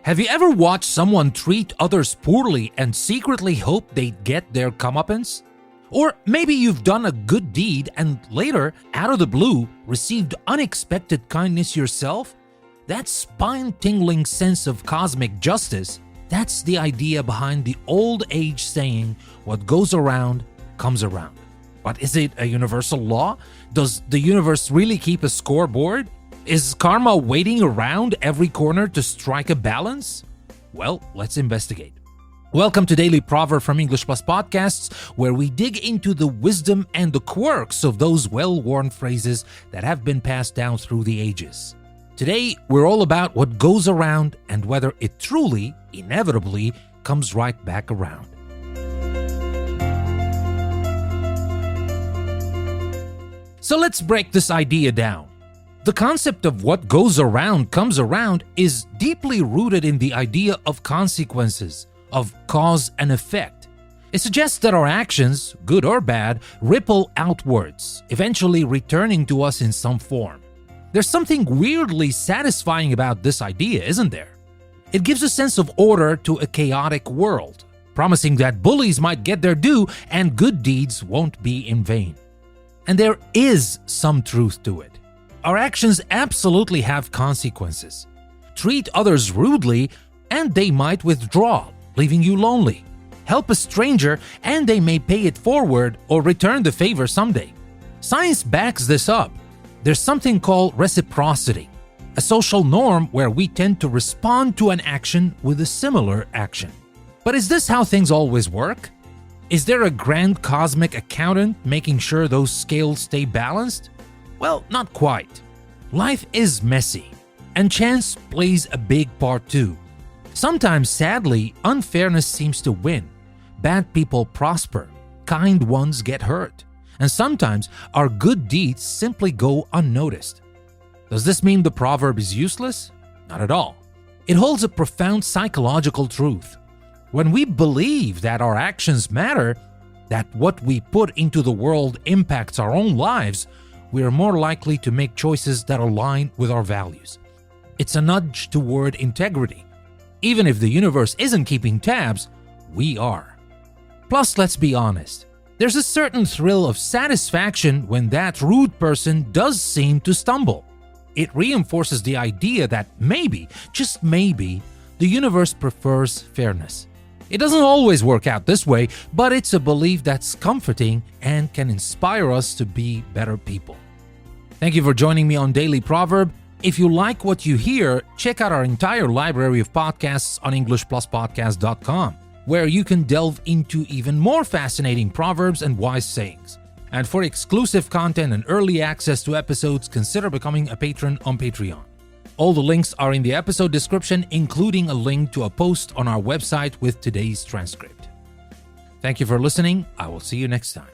Have you ever watched someone treat others poorly and secretly hope they'd get their comeuppance? Or maybe you've done a good deed and later, out of the blue, received unexpected kindness yourself? That spine-tingling sense of cosmic justice, that's the idea behind the old age saying, what goes around comes around. But is it a universal law? Does the universe really keep a scoreboard? Is karma waiting around every corner to strike a balance? Well, let's investigate. Welcome to Daily Proverb from English Plus Podcasts, where we dig into the wisdom and the quirks of those well-worn phrases that have been passed down through the ages. Today, we're all about what goes around and whether it truly, inevitably, comes right back around. So let's break this idea down. The concept of what goes around comes around is deeply rooted in the idea of consequences, of cause and effect. It suggests that our actions, good or bad, ripple outwards, eventually returning to us in some form. There's something weirdly satisfying about this idea, isn't there? It gives a sense of order to a chaotic world, promising that bullies might get their due and good deeds won't be in vain. And there is some truth to it. Our actions absolutely have consequences. Treat others rudely, and they might withdraw, leaving you lonely. Help a stranger, and they may pay it forward or return the favor someday. Science backs this up. There's something called reciprocity, a social norm where we tend to respond to an action with a similar action. But is this how things always work? Is there a grand cosmic accountant making sure those scales stay balanced? Well, not quite. Life is messy, and chance plays a big part too. Sometimes, sadly, unfairness seems to win. Bad people prosper, kind ones get hurt, and sometimes our good deeds simply go unnoticed. Does this mean the proverb is useless? Not at all. It holds a profound psychological truth. When we believe that our actions matter, that what we put into the world impacts our own lives, we are more likely to make choices that align with our values. It's a nudge toward integrity. Even if the universe isn't keeping tabs, we are. Plus, let's be honest, there's a certain thrill of satisfaction when that rude person does seem to stumble. It reinforces the idea that maybe, just maybe, the universe prefers fairness. It doesn't always work out this way, but it's a belief that's comforting and can inspire us to be better people. Thank you for joining me on Daily Proverb. If you like what you hear, check out our entire library of podcasts on EnglishPlusPodcast.com, where you can delve into even more fascinating proverbs and wise sayings. And for exclusive content and early access to episodes, consider becoming a patron on Patreon. All the links are in the episode description, including a link to a post on our website with today's transcript. Thank you for listening. I will see you next time.